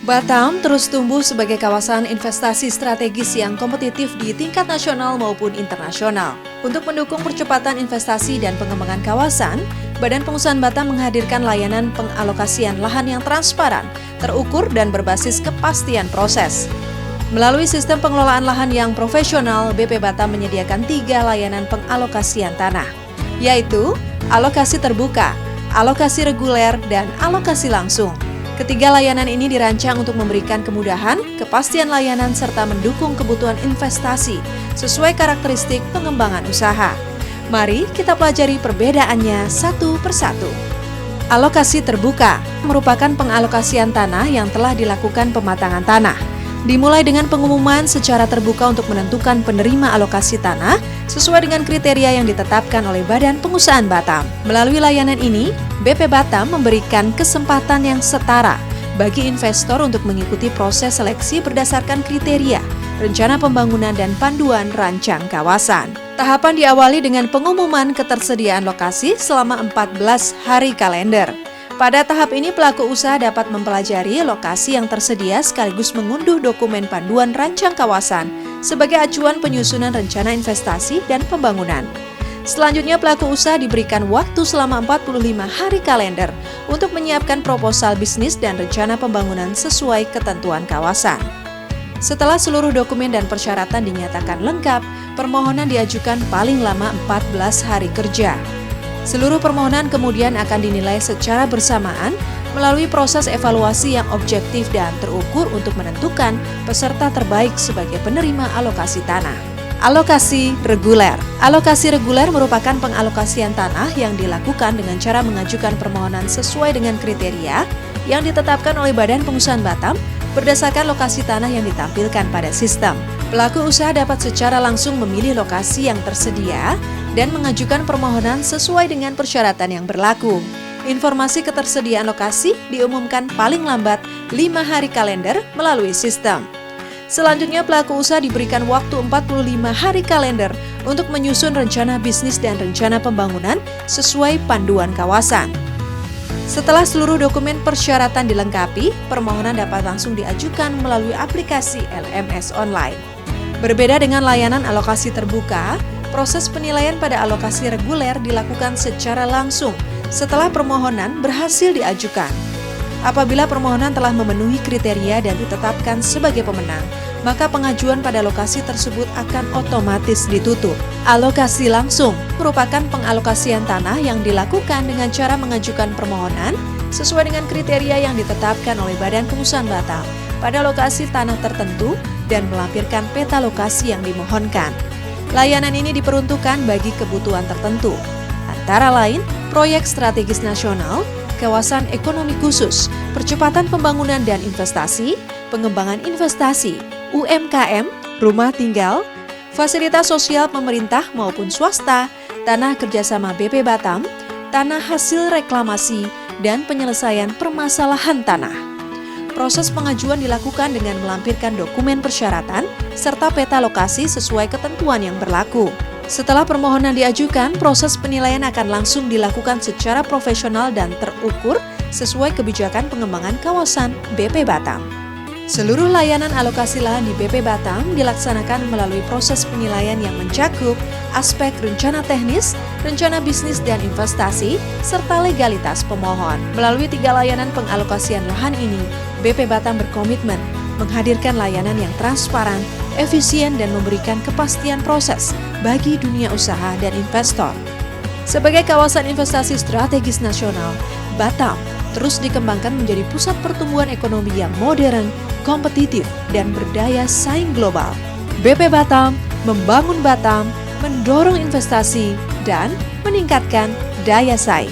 Batam terus tumbuh sebagai kawasan investasi strategis yang kompetitif di tingkat nasional maupun internasional. Untuk mendukung percepatan investasi dan pengembangan kawasan, Badan Pengusahaan Batam menghadirkan layanan pengalokasian lahan yang transparan, terukur, dan berbasis kepastian proses. Melalui sistem pengelolaan lahan yang profesional, BP Batam menyediakan 3 layanan pengalokasian tanah, yaitu alokasi terbuka, alokasi reguler, dan alokasi langsung. Ketiga layanan ini dirancang untuk memberikan kemudahan, kepastian layanan, serta mendukung kebutuhan investasi sesuai karakteristik pengembangan usaha. Mari kita pelajari perbedaannya satu persatu. Alokasi terbuka merupakan pengalokasian tanah yang telah dilakukan pematangan tanah. Dimulai dengan pengumuman secara terbuka untuk menentukan penerima alokasi tanah sesuai dengan kriteria yang ditetapkan oleh Badan Pengusahaan Batam. Melalui layanan ini, BP Batam memberikan kesempatan yang setara bagi investor untuk mengikuti proses seleksi berdasarkan kriteria, rencana pembangunan, dan panduan rancang kawasan. Tahapan diawali dengan pengumuman ketersediaan lokasi selama 14 hari kalender. Pada tahap ini, pelaku usaha dapat mempelajari lokasi yang tersedia sekaligus mengunduh dokumen panduan rancang kawasan sebagai acuan penyusunan rencana investasi dan pembangunan. Selanjutnya, pelaku usaha diberikan waktu selama 45 hari kalender untuk menyiapkan proposal bisnis dan rencana pembangunan sesuai ketentuan kawasan. Setelah seluruh dokumen dan persyaratan dinyatakan lengkap, permohonan diajukan paling lama 14 hari kerja. Seluruh permohonan kemudian akan dinilai secara bersamaan melalui proses evaluasi yang objektif dan terukur untuk menentukan peserta terbaik sebagai penerima alokasi tanah. Alokasi reguler. Alokasi reguler merupakan pengalokasian tanah yang dilakukan dengan cara mengajukan permohonan sesuai dengan kriteria yang ditetapkan oleh Badan Pengusahaan Batam berdasarkan lokasi tanah yang ditampilkan pada sistem. Pelaku usaha dapat secara langsung memilih lokasi yang tersedia dan mengajukan permohonan sesuai dengan persyaratan yang berlaku. Informasi ketersediaan lokasi diumumkan paling lambat 5 hari kalender melalui sistem. Selanjutnya, pelaku usaha diberikan waktu 45 hari kalender untuk menyusun rencana bisnis dan rencana pembangunan sesuai panduan kawasan. Setelah seluruh dokumen persyaratan dilengkapi, permohonan dapat langsung diajukan melalui aplikasi LMS online. Berbeda dengan layanan alokasi terbuka, proses penilaian pada alokasi reguler dilakukan secara langsung setelah permohonan berhasil diajukan. Apabila permohonan telah memenuhi kriteria dan ditetapkan sebagai pemenang, maka pengajuan pada lokasi tersebut akan otomatis ditutup. Alokasi langsung merupakan pengalokasian tanah yang dilakukan dengan cara mengajukan permohonan sesuai dengan kriteria yang ditetapkan oleh Badan Pengusahaan Batam pada lokasi tanah tertentu dan melampirkan peta lokasi yang dimohonkan. Layanan ini diperuntukkan bagi kebutuhan tertentu, antara lain proyek strategis nasional, kawasan ekonomi khusus, percepatan pembangunan dan investasi, pengembangan investasi, UMKM, rumah tinggal, fasilitas sosial pemerintah maupun swasta, tanah kerjasama BP Batam, tanah hasil reklamasi, dan penyelesaian permasalahan tanah. Proses pengajuan dilakukan dengan melampirkan dokumen persyaratan serta peta lokasi sesuai ketentuan yang berlaku. Setelah permohonan diajukan, proses penilaian akan langsung dilakukan secara profesional dan terukur sesuai kebijakan pengembangan kawasan BP Batam. Seluruh layanan alokasi lahan di BP Batam dilaksanakan melalui proses penilaian yang mencakup aspek rencana teknis, rencana bisnis dan investasi, serta legalitas pemohon. Melalui 3 layanan pengalokasian lahan ini, BP Batam berkomitmen menghadirkan layanan yang transparan, efisien, dan memberikan kepastian proses bagi dunia usaha dan investor. Sebagai kawasan investasi strategis nasional, Batam terus dikembangkan menjadi pusat pertumbuhan ekonomi yang modern, kompetitif, dan berdaya saing global. BP Batam membangun Batam, mendorong investasi, dan meningkatkan daya saing.